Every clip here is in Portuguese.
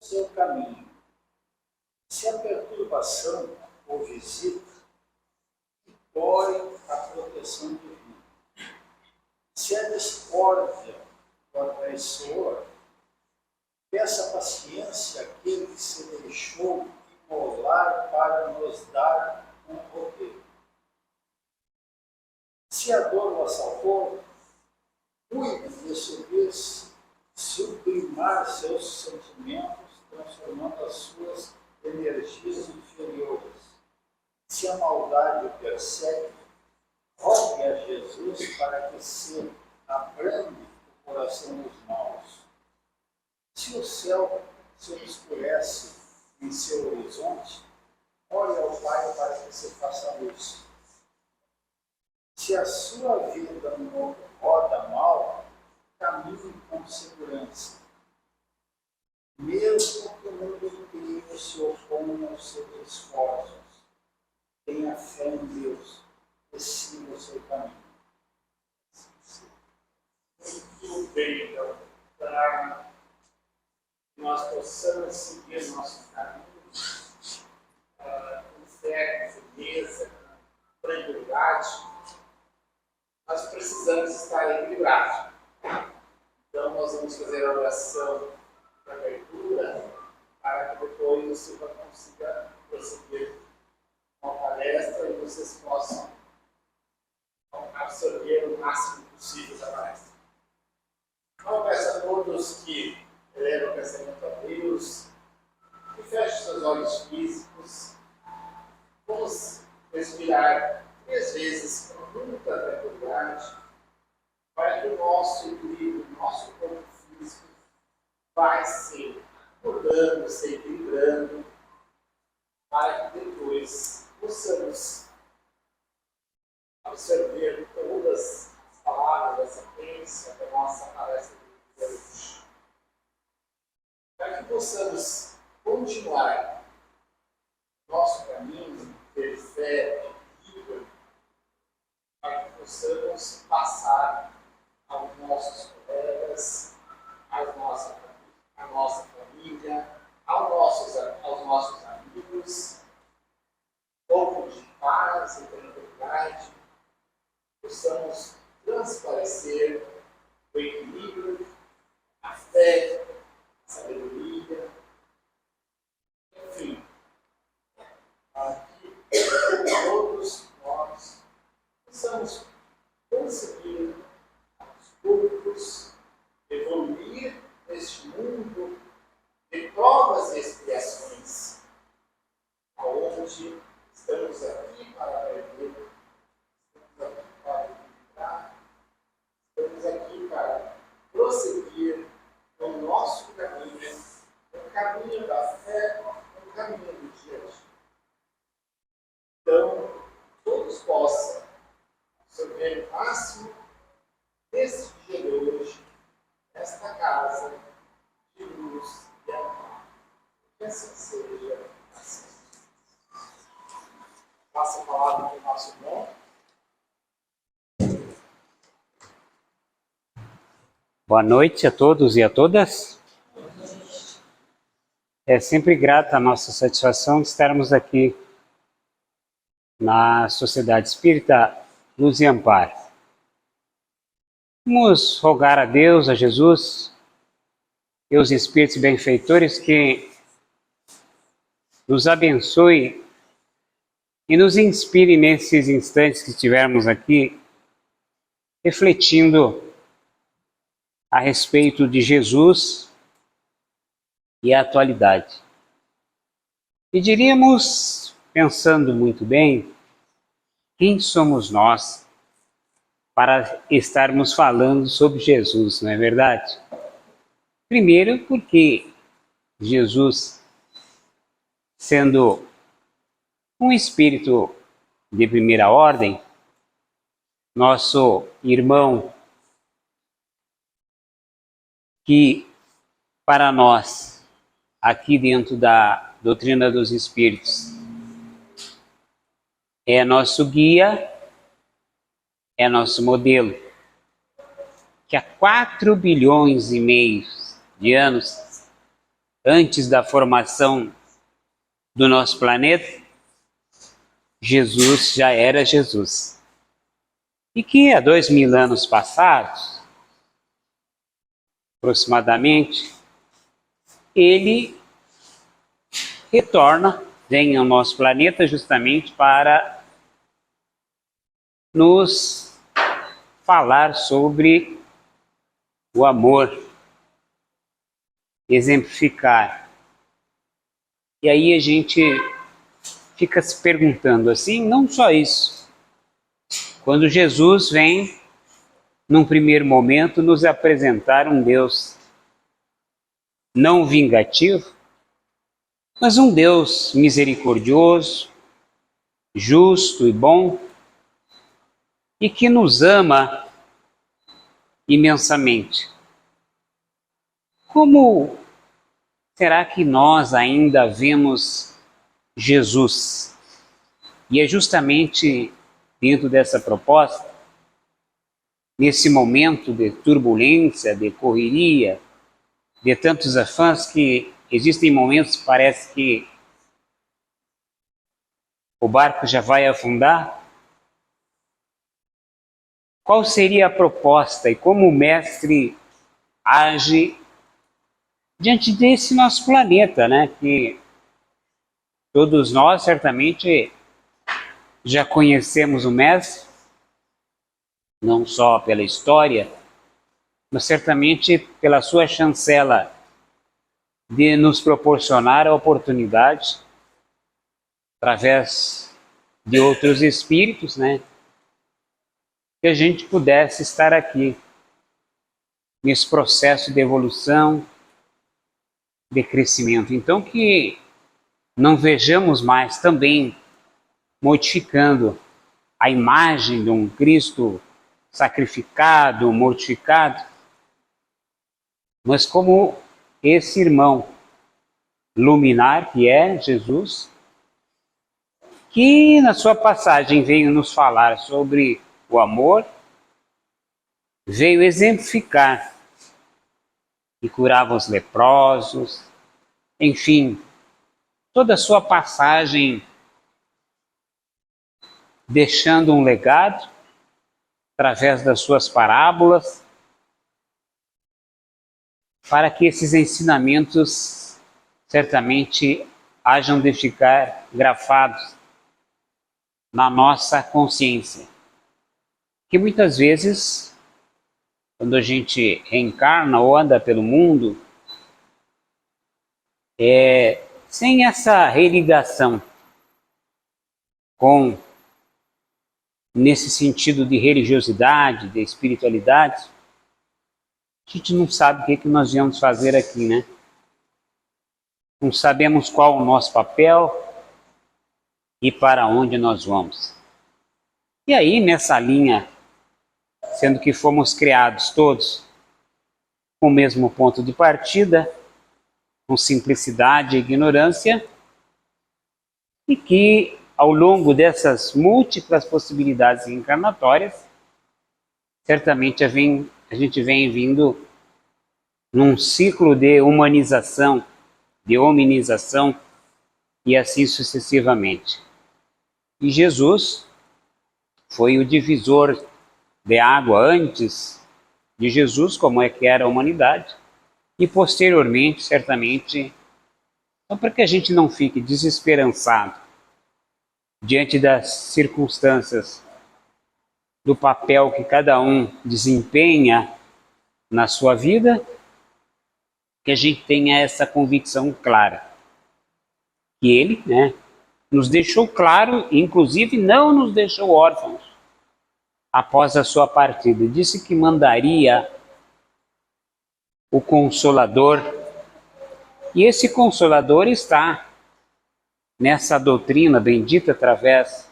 seu caminho. Se a perturbação ou visita, implore a proteção divina. Se a discórdia ou a traiçoa, peça paciência àquele que se deixou imolar para nos dar um roteiro. Se a dor o assaltou, cuide de sublimar seus sentimentos, transformando as suas energias inferiores. Se a maldade o persegue, rogue a Jesus para que se abrande o coração dos maus. Se o céu se obscurece em seu horizonte, ore ao Pai para que se faça luz. Se a sua vida roda mal, caminhe com segurança. Mesmo que o mundo inteiro se oponha aos seus esforços, tenha fé em Deus e siga o seu caminho. Muito bem, então, para que nós possamos seguir nosso caminho com fé, com firmeza, com tranquilidade, nós precisamos estar equilibrados. Então, nós vamos fazer a oração de abertura para que depois o Silva consiga prosseguir com a palestra e vocês possam absorver o máximo possível da palestra. Então, eu peço a todos que elevem o pensamento a Deus, que fechem seus olhos físicos, vamos respirar 3 vezes com muita tranquilidade, para que o nosso equilíbrio, o nosso corpo físico vai se acordando, se equilibrando, para que depois possamos absorver todas as palavras da sequência da nossa palestra de hoje. Para que possamos continuar nosso caminho, ter fé, equilíbrio, para que possamos passar aos nossos colegas, à nossa família, aos nossos amigos, um pouco de paz e tranquilidade, possamos transparecer o equilíbrio, a fé, a sabedoria, enfim, para que todos nós possamos conseguir aos poucos evoluir neste mundo de provas e expiações, aonde estamos aqui para aprender, estamos aqui para equilibrar, estamos aqui para prosseguir no nosso caminho, no caminho da fé, no caminho do dia a dia. Então, todos possam absorver o máximo desse dia de hoje, nesta casa de luz e amor. Que assim seja, assim. Passa a palavra para o nosso irmão. Boa noite a todos e a todas. É sempre grata a nossa satisfação de estarmos aqui na Sociedade Espírita Luz e Amparo. Vamos rogar a Deus, a Jesus e os Espíritos benfeitores que nos abençoe e nos inspire nesses instantes que estivermos aqui refletindo a respeito de Jesus e a atualidade. E diríamos, pensando muito bem, quem somos nós para estarmos falando sobre Jesus, não é verdade? Primeiro, porque Jesus, sendo um espírito de primeira ordem, nosso irmão, que para nós, aqui dentro da doutrina dos espíritos, é nosso guia, é nosso modelo, que há 4 bilhões e meio de anos antes da formação do nosso planeta, Jesus já era Jesus. E que há 2000 anos passados, aproximadamente, ele retorna, vem ao nosso planeta justamente para nos falar sobre o amor, exemplificar. E aí a gente fica se perguntando assim, não só isso. Quando Jesus vem, num primeiro momento, nos apresentar um Deus não vingativo, mas um Deus misericordioso, justo e bom, e que nos ama imensamente. Como será que nós ainda vemos Jesus? E é justamente dentro dessa proposta, nesse momento de turbulência, de correria, de tantos afãs, que existem momentos que parece que o barco já vai afundar. Qual seria a proposta e como o Mestre age diante desse nosso planeta, né? Que todos nós certamente já conhecemos o Mestre, não só pela história, mas certamente pela sua chancela de nos proporcionar a oportunidade, através de outros espíritos, né? Que a gente pudesse estar aqui, nesse processo de evolução, de crescimento. Então, que não vejamos mais também modificando a imagem de um Cristo sacrificado, mortificado, mas como esse irmão luminar que é Jesus, que na sua passagem veio nos falar sobre o amor, veio exemplificar e curava os leprosos, enfim, toda a sua passagem deixando um legado através das suas parábolas, para que esses ensinamentos certamente hajam de ficar grafados na nossa consciência. Que muitas vezes, quando a gente reencarna ou anda pelo mundo, sem essa religação com, nesse sentido de religiosidade, de espiritualidade, a gente não sabe o que nós viemos fazer aqui, né? Não sabemos qual o nosso papel e para onde nós vamos. E aí, nessa linha, sendo que fomos criados todos com o mesmo ponto de partida, com simplicidade e ignorância, e que ao longo dessas múltiplas possibilidades encarnatórias, certamente a gente vem vindo num ciclo de humanização, de hominização, e assim sucessivamente. E Jesus foi o divisor de água antes de Jesus, como é que era a humanidade, e posteriormente, certamente, só para que a gente não fique desesperançado diante das circunstâncias, do papel que cada um desempenha na sua vida, que a gente tenha essa convicção clara. Que ele, né, nos deixou claro, inclusive não nos deixou órfãos após a sua partida. Disse que mandaria o Consolador, e esse Consolador está nessa doutrina bendita através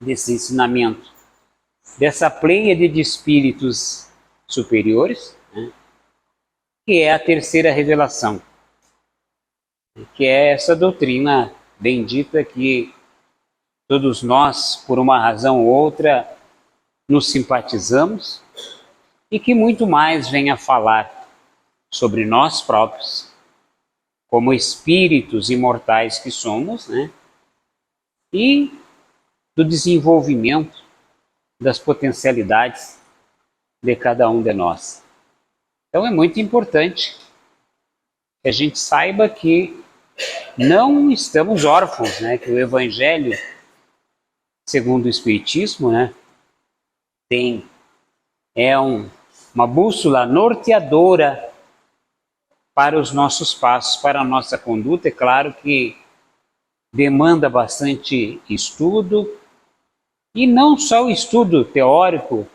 desse ensinamento, dessa pleiade de espíritos superiores, né, que é a terceira revelação, que é essa doutrina bendita que todos nós, por uma razão ou outra, nos simpatizamos, e que muito mais vem a falar sobre nós próprios, como espíritos imortais que somos, né? E do desenvolvimento das potencialidades de cada um de nós. Então é muito importante que a gente saiba que não estamos órfãos, né? Que o Evangelho, segundo o Espiritismo, né? Uma bússola norteadora para os nossos passos, para a nossa conduta. É claro que demanda bastante estudo, e não só o estudo teórico,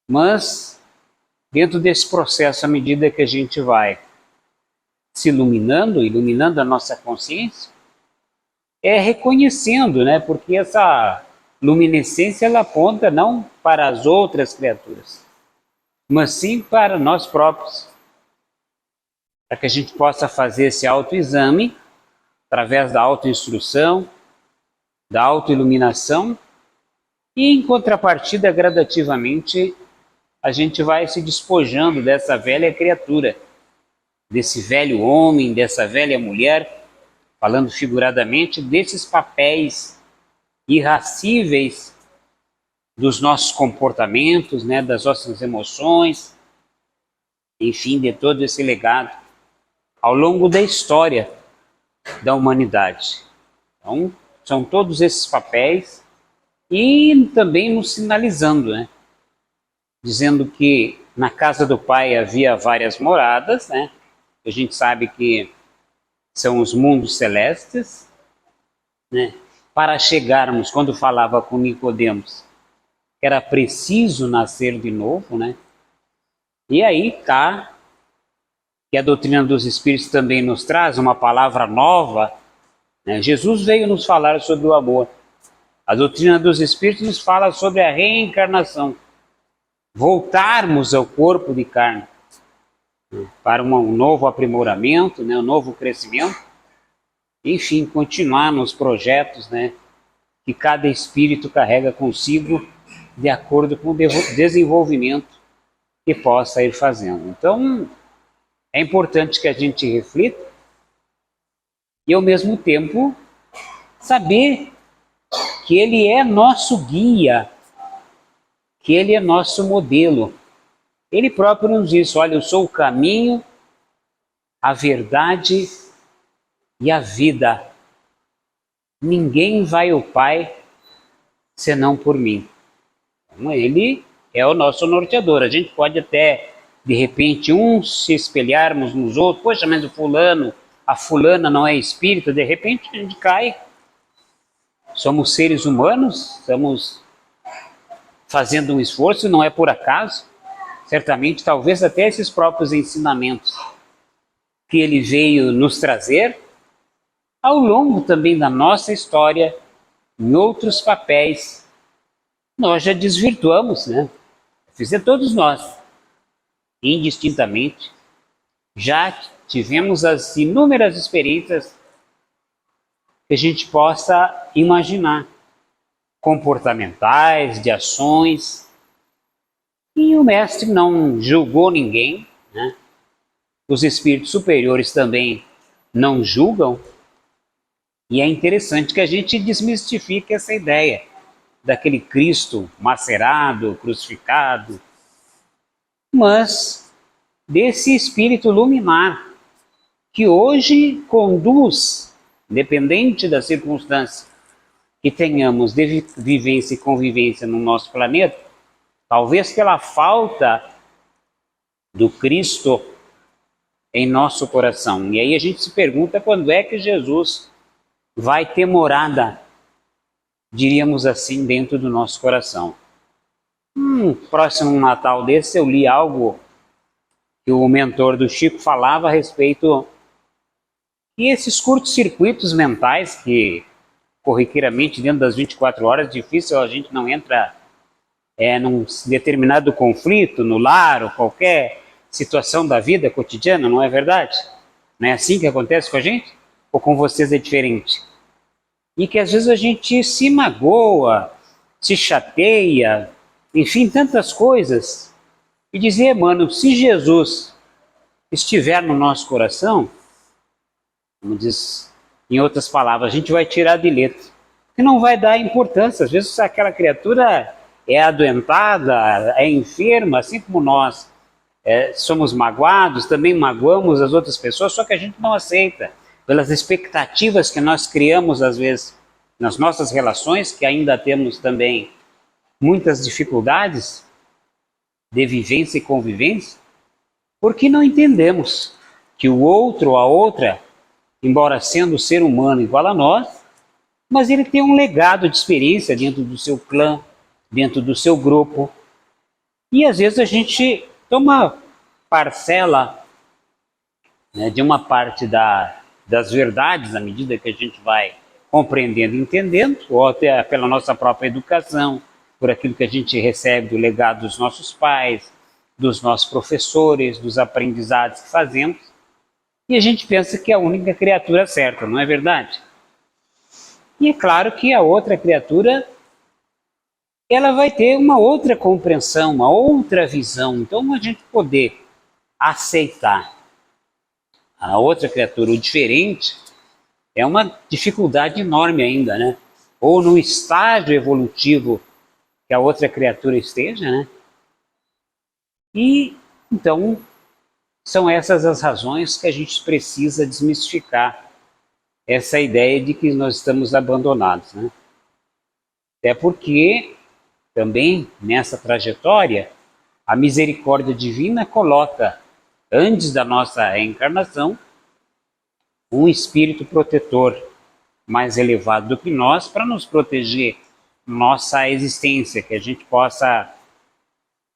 mas dentro desse processo, à medida que a gente vai se iluminando a nossa consciência, é reconhecendo, né? Porque essa luminescência ela aponta não para as outras criaturas, mas sim para nós próprios, para que a gente possa fazer esse autoexame através da autoinstrução, da autoiluminação, e em contrapartida, gradativamente, a gente vai se despojando dessa velha criatura, desse velho homem, dessa velha mulher, falando figuradamente, desses papéis irracíveis dos nossos comportamentos, né, das nossas emoções, enfim, de todo esse legado ao longo da história da humanidade. Então, são todos esses papéis, e também nos sinalizando, né, dizendo que na casa do Pai havia várias moradas, né? A gente sabe que são os mundos celestes, né? Para chegarmos, quando falava com Nicodemos, era preciso nascer de novo, né? E aí tá que a doutrina dos Espíritos também nos traz uma palavra nova, né? Jesus veio nos falar sobre o amor. A doutrina dos Espíritos nos fala sobre a reencarnação, voltarmos ao corpo de carne, né? Para um novo aprimoramento, né? Um novo crescimento, enfim, continuar nos projetos, né? Que cada espírito carrega consigo de acordo com o desenvolvimento que possa ir fazendo. Então, é importante que a gente reflita e, ao mesmo tempo, saber que Ele é nosso guia, que Ele é nosso modelo. Ele próprio nos diz: olha, eu sou o caminho, a verdade e a vida. Ninguém vai ao Pai senão por mim. Então, Ele é o nosso norteador. A gente pode até, de repente, se espelharmos nos outros. Poxa, mas o fulano, a fulana não é espírito. De repente a gente cai. Somos seres humanos, estamos fazendo um esforço, não é por acaso. Certamente, talvez até esses próprios ensinamentos que ele veio nos trazer, ao longo também da nossa história, em outros papéis, nós já desvirtuamos, né? Todos nós, indistintamente, já tivemos as inúmeras experiências que a gente possa imaginar, comportamentais, de ações, e o mestre não julgou ninguém, né? Os espíritos superiores também não julgam, e é interessante que a gente desmistifique essa ideia daquele Cristo macerado, crucificado, mas desse espírito luminar que hoje conduz, independente da circunstância que tenhamos de vivência e convivência no nosso planeta, talvez pela falta do Cristo em nosso coração. E aí a gente se pergunta quando é que Jesus vai ter morada, diríamos assim, dentro do nosso coração. Próximo Natal desse eu li algo que o mentor do Chico falava a respeito e esses curtos-circuitos mentais que corriqueiramente dentro das 24 horas, difícil a gente não entra num determinado conflito no lar ou qualquer situação da vida cotidiana, não é verdade? Não é assim que acontece com a gente? Ou com vocês é diferente? E que às vezes a gente se magoa, se chateia, enfim, tantas coisas. E dizer, mano, se Jesus estiver no nosso coração, como diz em outras palavras, a gente vai tirar de letra, que não vai dar importância. Às vezes aquela criatura é adoentada, é enferma, assim como nós somos magoados, também magoamos as outras pessoas, só que a gente não aceita, pelas expectativas que nós criamos às vezes nas nossas relações, que ainda temos também muitas dificuldades de vivência e convivência, porque não entendemos que o outro ou a outra, embora sendo ser humano igual a nós, mas ele tem um legado de experiência dentro do seu clã, dentro do seu grupo. E às vezes a gente toma parcela, né, de uma parte das verdades, à medida que a gente vai compreendendo e entendendo, ou até pela nossa própria educação, por aquilo que a gente recebe do legado dos nossos pais, dos nossos professores, dos aprendizados que fazemos, e a gente pensa que é a única criatura certa, não é verdade? E é claro que a outra criatura, ela vai ter uma outra compreensão, uma outra visão. Então, a gente poder aceitar a outra criatura, o diferente, é uma dificuldade enorme ainda, né? Ou no estágio evolutivo que a outra criatura esteja, né? E, então, são essas as razões que a gente precisa desmistificar essa ideia de que nós estamos abandonados, né? Até porque, também, nessa trajetória, a misericórdia divina coloca, antes da nossa reencarnação, um espírito protetor mais elevado do que nós para nos proteger nossa existência, que a gente possa,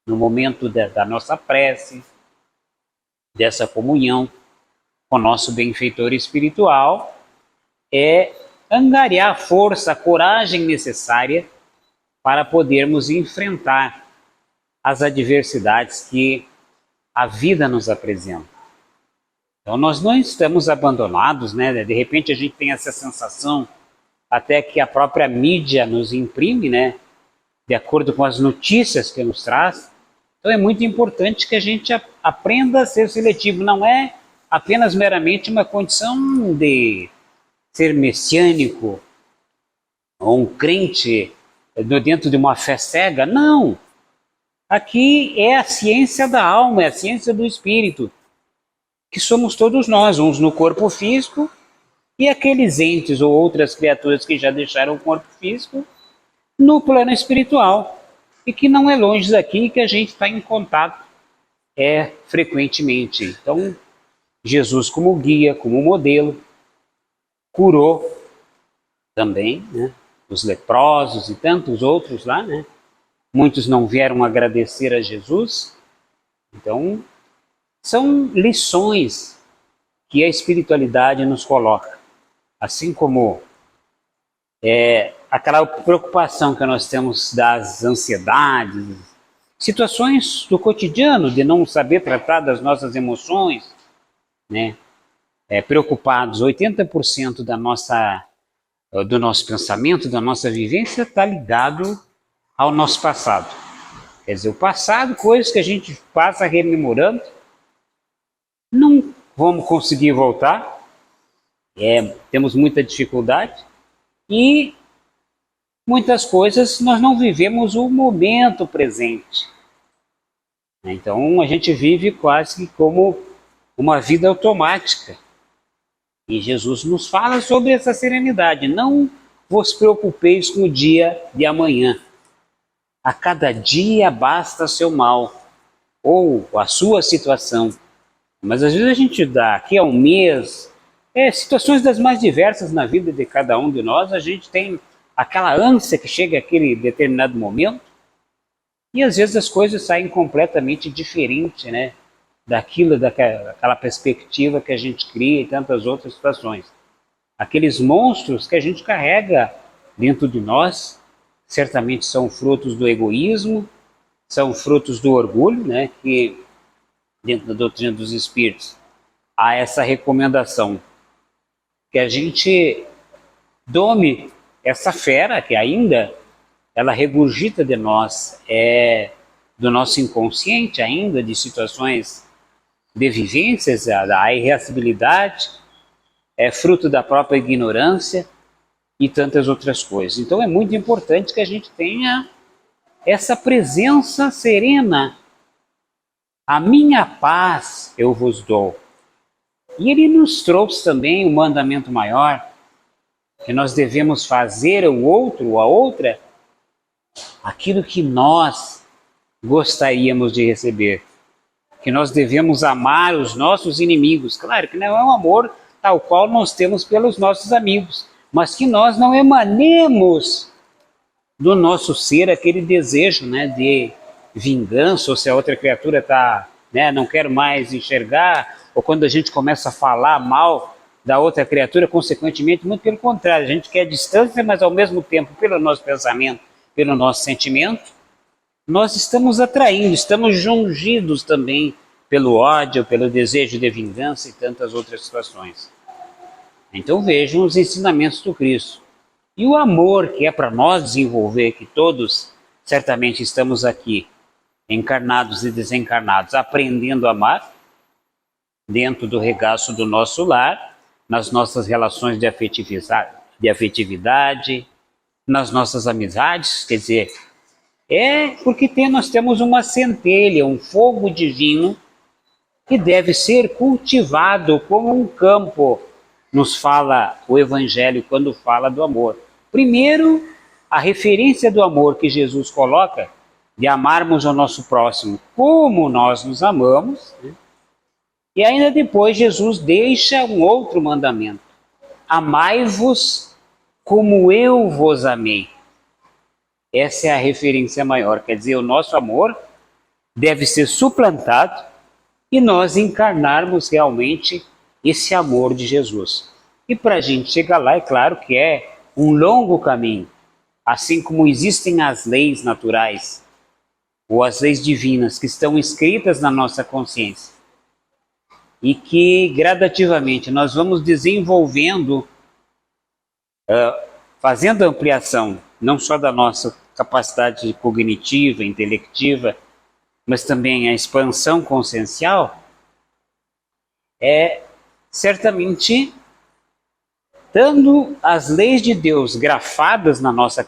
no momento da nossa prece, dessa comunhão com o nosso benfeitor espiritual, angariar a força, a coragem necessária para podermos enfrentar as adversidades que a vida nos apresenta. Então nós não estamos abandonados, né? De repente a gente tem essa sensação, até que a própria mídia nos imprime, né? De acordo com as notícias que nos traz. Então é muito importante que a gente aprenda a ser seletivo. Não é apenas meramente uma condição de ser messiânico ou um crente dentro de uma fé cega. Não! Aqui é a ciência da alma, é a ciência do espírito, que somos todos nós, uns no corpo físico e aqueles entes ou outras criaturas que já deixaram o corpo físico no plano espiritual e que não é longe daqui, que a gente está em contato frequentemente. Então, Jesus como guia, como modelo, curou também, né, os leprosos e tantos outros lá, né? Muitos não vieram agradecer a Jesus. Então, são lições que a espiritualidade nos coloca. Assim como aquela preocupação que nós temos das ansiedades, situações do cotidiano, de não saber tratar das nossas emoções, né? Preocupados, 80% do nosso pensamento, da nossa vivência está ligado ao nosso passado. Quer dizer, o passado, coisas que a gente passa rememorando, não vamos conseguir voltar, temos muita dificuldade e muitas coisas nós não vivemos o momento presente. Então a gente vive quase como uma vida automática. E Jesus nos fala sobre essa serenidade. Não vos preocupeis com o dia de amanhã. A cada dia basta seu mal, ou a sua situação. Mas às vezes a gente daqui a um mês, situações das mais diversas na vida de cada um de nós, a gente tem aquela ânsia que chega àquele determinado momento, e às vezes as coisas saem completamente diferentes, né? Daquela perspectiva que a gente cria e tantas outras situações. Aqueles monstros que a gente carrega dentro de nós, certamente são frutos do egoísmo, são frutos do orgulho, né? Que dentro da doutrina dos espíritos há essa recomendação que a gente dome essa fera que ainda ela regurgita de nós, do nosso inconsciente ainda, de situações de vivências, da irreacibilidade, é fruto da própria ignorância e tantas outras coisas. Então é muito importante que a gente tenha essa presença serena. A minha paz eu vos dou. E ele nos trouxe também um mandamento maior, que nós devemos fazer ao outro ou a outra aquilo que nós gostaríamos de receber. Que nós devemos amar os nossos inimigos. Claro que não é um amor tal qual nós temos pelos nossos amigos, mas que nós não emanemos do nosso ser aquele desejo, né, de vingança, ou se a outra criatura está, né, não quero mais enxergar, ou quando a gente começa a falar mal da outra criatura, consequentemente, muito pelo contrário, a gente quer distância, mas ao mesmo tempo, pelo nosso pensamento, pelo nosso sentimento, nós estamos atraindo, estamos jungidos também pelo ódio, pelo desejo de vingança e tantas outras situações. Então vejam os ensinamentos do Cristo. E o amor que é para nós desenvolver, que todos certamente estamos aqui, encarnados e desencarnados, aprendendo a amar, dentro do regaço do nosso lar, nas nossas relações de afetividade, nas nossas amizades, quer dizer, é porque nós temos uma centelha, um fogo divino que deve ser cultivado como um campo, nos fala o Evangelho quando fala do amor. Primeiro, a referência do amor que Jesus coloca, de amarmos o nosso próximo como nós nos amamos, né? E ainda depois Jesus deixa um outro mandamento: amai-vos como eu vos amei. Essa é a referência maior, quer dizer, o nosso amor deve ser suplantado e nós encarnarmos realmente esse amor de Jesus. E para a gente chegar lá, é claro que é um longo caminho, assim como existem as leis naturais ou as leis divinas que estão escritas na nossa consciência e que gradativamente nós vamos desenvolvendo, fazendo ampliação não só da nossa capacidade cognitiva, intelectiva, mas também a expansão consciencial, é certamente dando as leis de Deus grafadas na nossa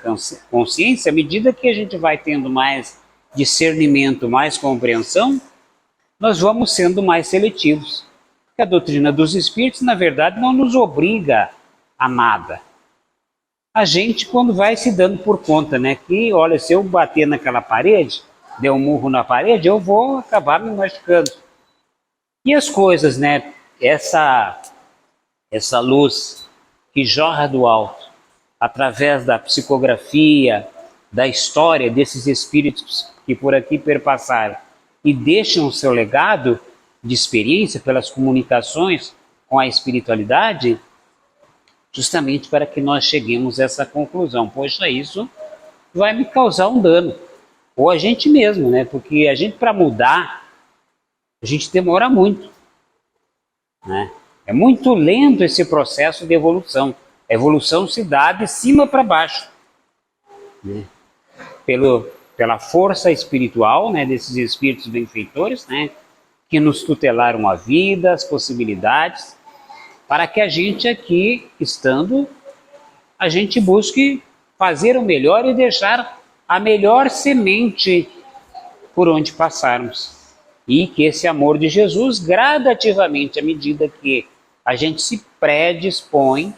consciência. À medida que a gente vai tendo mais discernimento, mais compreensão, nós vamos sendo mais seletivos. Porque a doutrina dos espíritos, na verdade, não nos obriga a nada. A gente, quando vai se dando por conta, né, que, olha, se eu bater naquela parede, der um murro na parede, eu vou acabar me machucando. E as coisas, né, essa luz que jorra do alto, através da psicografia, da história desses espíritos que por aqui perpassaram e deixam o seu legado de experiência pelas comunicações com a espiritualidade, justamente para que nós cheguemos a essa conclusão. Poxa, isso vai me causar um dano. Ou a gente mesmo, né? Porque a gente, para mudar, a gente demora muito, né? É muito lento esse processo de evolução. A evolução se dá de cima para baixo, né? Pela força espiritual, né, desses espíritos benfeitores, né, que nos tutelaram a vida, as possibilidades, para que a gente aqui, estando, a gente busque fazer o melhor e deixar a melhor semente por onde passarmos. E que esse amor de Jesus, gradativamente, à medida que a gente se predispõe,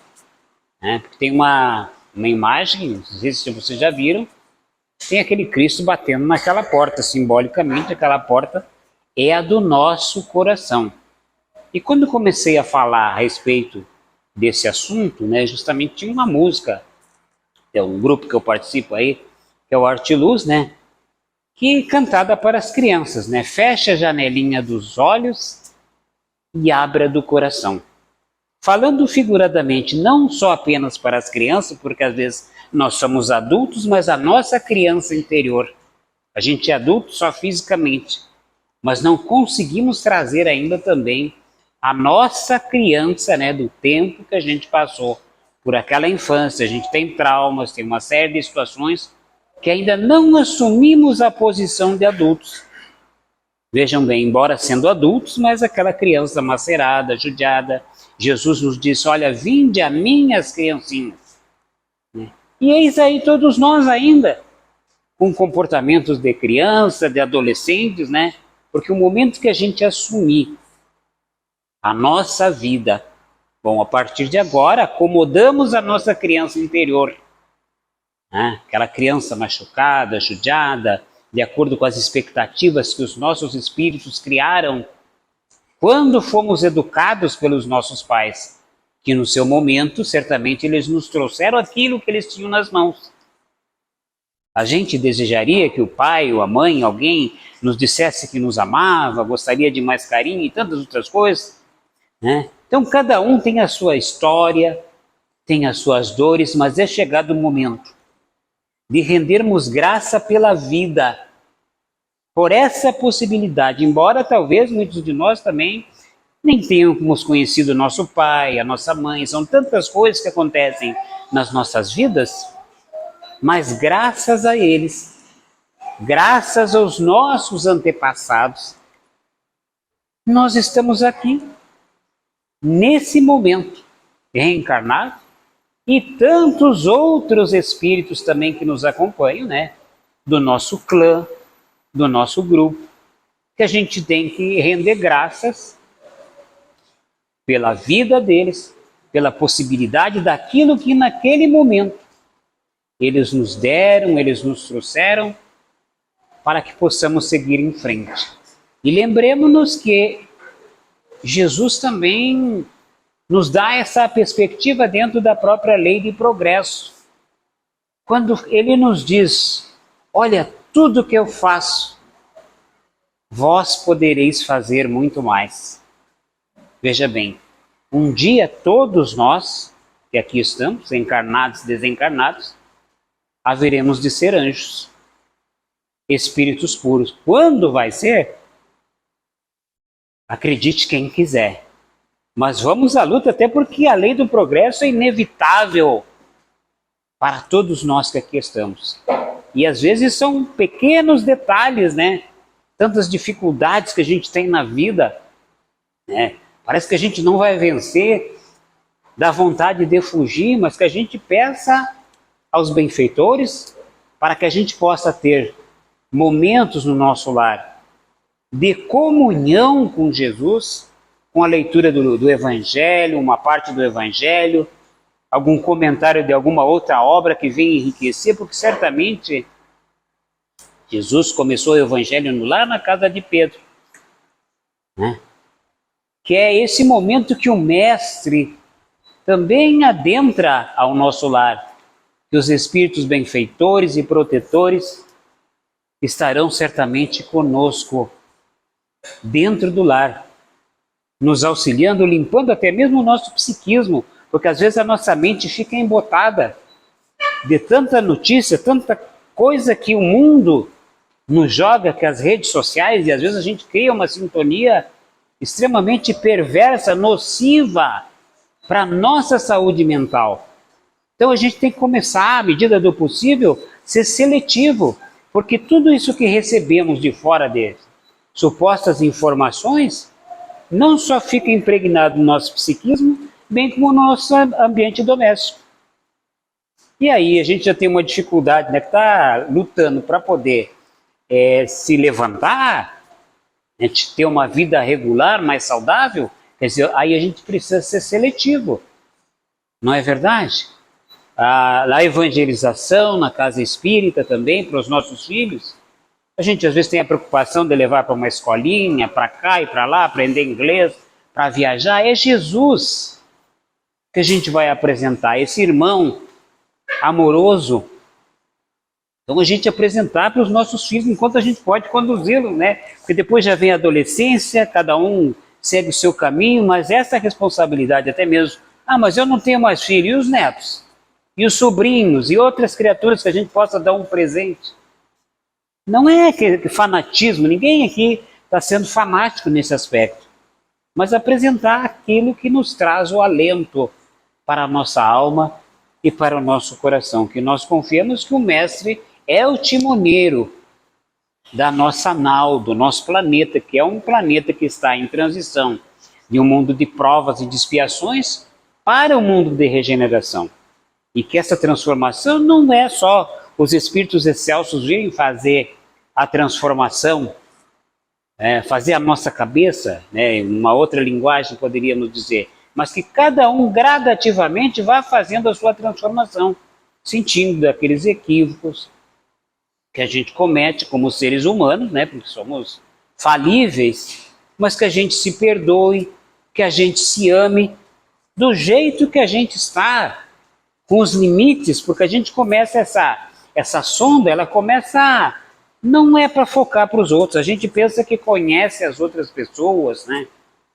né, porque tem uma imagem, não sei se vocês já viram, tem aquele Cristo batendo naquela porta, simbolicamente aquela porta é a do nosso coração. E quando comecei a falar a respeito desse assunto, né, justamente tinha uma música, é um grupo que eu participo aí, que é o Arte Luz, né, que é cantada para as crianças, né, fecha a janelinha dos olhos e abra do coração. Falando figuradamente, não só apenas para as crianças, porque às vezes nós somos adultos, mas a nossa criança interior. A gente é adulto só fisicamente, mas não conseguimos trazer ainda também a nossa criança, né, do tempo que a gente passou por aquela infância. A gente tem traumas, tem uma série de situações que ainda não assumimos a posição de adultos. Vejam bem, embora sendo adultos, mas aquela criança macerada, judiada, Jesus nos disse, olha, vinde a mim as criancinhas. E eis aí todos nós ainda, com comportamentos de criança, de adolescentes, né? Porque o momento que a gente assumir a nossa vida, bom, a partir de agora, acomodamos a nossa criança interior, né? Aquela criança machucada, judiada, de acordo com as expectativas que os nossos espíritos criaram quando fomos educados pelos nossos pais, que no seu momento, certamente, eles nos trouxeram aquilo que eles tinham nas mãos. A gente desejaria que o pai ou a mãe, alguém, nos dissesse que nos amava, gostaria de mais carinho e tantas outras coisas, né? Então, cada um tem a sua história, tem as suas dores, mas é chegado o momento de rendermos graça pela vida, por essa possibilidade, embora talvez muitos de nós também nem tenhamos conhecido nosso pai, a nossa mãe, são tantas coisas que acontecem nas nossas vidas, mas graças a eles, graças aos nossos antepassados, nós estamos aqui, nesse momento, reencarnados, e tantos outros espíritos também que nos acompanham, né? Do nosso clã, do nosso grupo, que a gente tem que render graças pela vida deles, pela possibilidade daquilo que naquele momento eles nos deram, eles nos trouxeram, para que possamos seguir em frente. E lembremos-nos que Jesus também nos dá essa perspectiva dentro da própria lei de progresso. Quando ele nos diz, olha, tudo que eu faço, vós podereis fazer muito mais. Veja bem, um dia todos nós, que aqui estamos, encarnados e desencarnados, haveremos de ser anjos, espíritos puros. Quando vai ser? Acredite quem quiser. Mas vamos à luta, até porque a lei do progresso é inevitável para todos nós que aqui estamos. E às vezes são pequenos detalhes, né? Tantas dificuldades que a gente tem na vida, né? Parece que a gente não vai vencer, dá vontade de fugir, mas que a gente peça aos benfeitores para que a gente possa ter momentos no nosso lar de comunhão com Jesus, com a leitura do Evangelho, uma parte do Evangelho, algum comentário de alguma outra obra que venha enriquecer, porque certamente Jesus começou o Evangelho lá na casa de Pedro, né? Que é esse momento que o Mestre também adentra ao nosso lar, que os espíritos benfeitores e protetores estarão certamente conosco dentro do lar, nos auxiliando, limpando até mesmo o nosso psiquismo, porque às vezes a nossa mente fica embotada de tanta notícia, tanta coisa que o mundo nos joga, que as redes sociais, e às vezes a gente cria uma sintonia extremamente perversa, nociva para a nossa saúde mental. Então a gente tem que começar, à medida do possível, ser seletivo, porque tudo isso que recebemos de fora de supostas informações não só fica impregnado no nosso psiquismo, bem como no nosso ambiente doméstico. E aí a gente já tem uma dificuldade, né, que está lutando para poder se levantar, a gente ter uma vida regular, mais saudável, quer dizer, aí a gente precisa ser seletivo, não é verdade? A evangelização na casa espírita também, para os nossos filhos, a gente às vezes tem a preocupação de levar para uma escolinha, para cá e para lá, aprender inglês, para viajar. É Jesus que a gente vai apresentar, esse irmão amoroso. Então a gente apresentar para os nossos filhos enquanto a gente pode conduzi-los, né? Porque depois já vem a adolescência, cada um segue o seu caminho, mas essa responsabilidade até mesmo, mas eu não tenho mais filho, e os netos? E os sobrinhos? E outras criaturas que a gente possa dar um presente? Não é que fanatismo, ninguém aqui está sendo fanático nesse aspecto, mas apresentar aquilo que nos traz o alento para a nossa alma e para o nosso coração, que nós confiamos que o Mestre é o timoneiro da nossa nau, do nosso planeta, que é um planeta que está em transição de um mundo de provas e de expiações para um mundo de regeneração. E que essa transformação não é só os espíritos excelsos virem fazer a transformação, fazer a nossa cabeça, uma outra linguagem poderíamos dizer, mas que cada um gradativamente vá fazendo a sua transformação, sentindo daqueles equívocos que a gente comete como seres humanos, porque somos falíveis, mas que a gente se perdoe, que a gente se ame do jeito que a gente está, com os limites, porque a gente começa essa sonda, ela começa, não é para focar para os outros, a gente pensa que conhece as outras pessoas,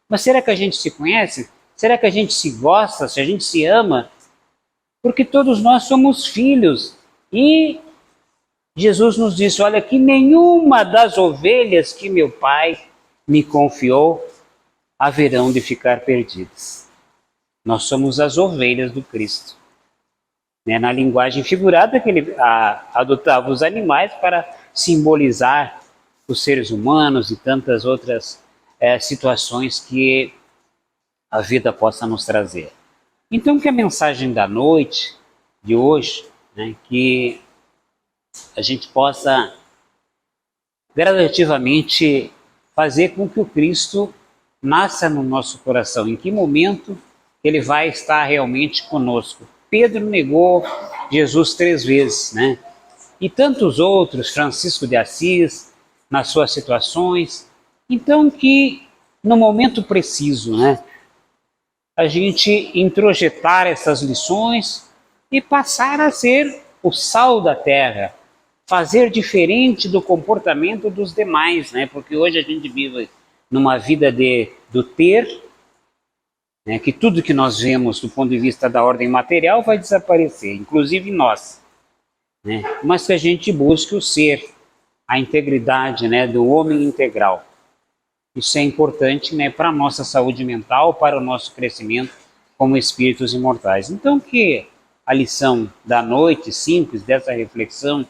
mas será que a gente se conhece? Será que a gente se gosta, se a gente se ama? Porque todos nós somos filhos. E Jesus nos disse, olha, que nenhuma das ovelhas que meu Pai me confiou haverão de ficar perdidas. Nós somos as ovelhas do Cristo. Na linguagem figurada que ele adotava os animais para simbolizar os seres humanos e tantas outras situações que a vida possa nos trazer. Então, que a mensagem da noite, de hoje, que a gente possa gradativamente fazer com que o Cristo nasça no nosso coração. Em que momento ele vai estar realmente conosco? Pedro negou Jesus 3 vezes, E tantos outros, Francisco de Assis, nas suas situações. Então, que no momento preciso, a gente introjetar essas lições e passar a ser o sal da terra, fazer diferente do comportamento dos demais, Porque hoje a gente vive numa vida do ter, que tudo que nós vemos do ponto de vista da ordem material vai desaparecer, inclusive nós, Mas que a gente busque o ser, a integridade, do homem integral. Isso é importante, para a nossa saúde mental, para o nosso crescimento como espíritos imortais. Então, que a lição da noite simples, dessa reflexão,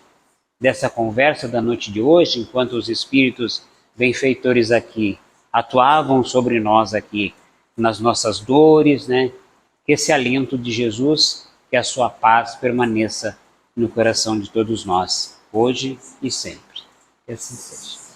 dessa conversa da noite de hoje, enquanto os espíritos benfeitores aqui atuavam sobre nós aqui, nas nossas dores, que esse alento de Jesus, que a sua paz permaneça no coração de todos nós, hoje e sempre. Que assim seja.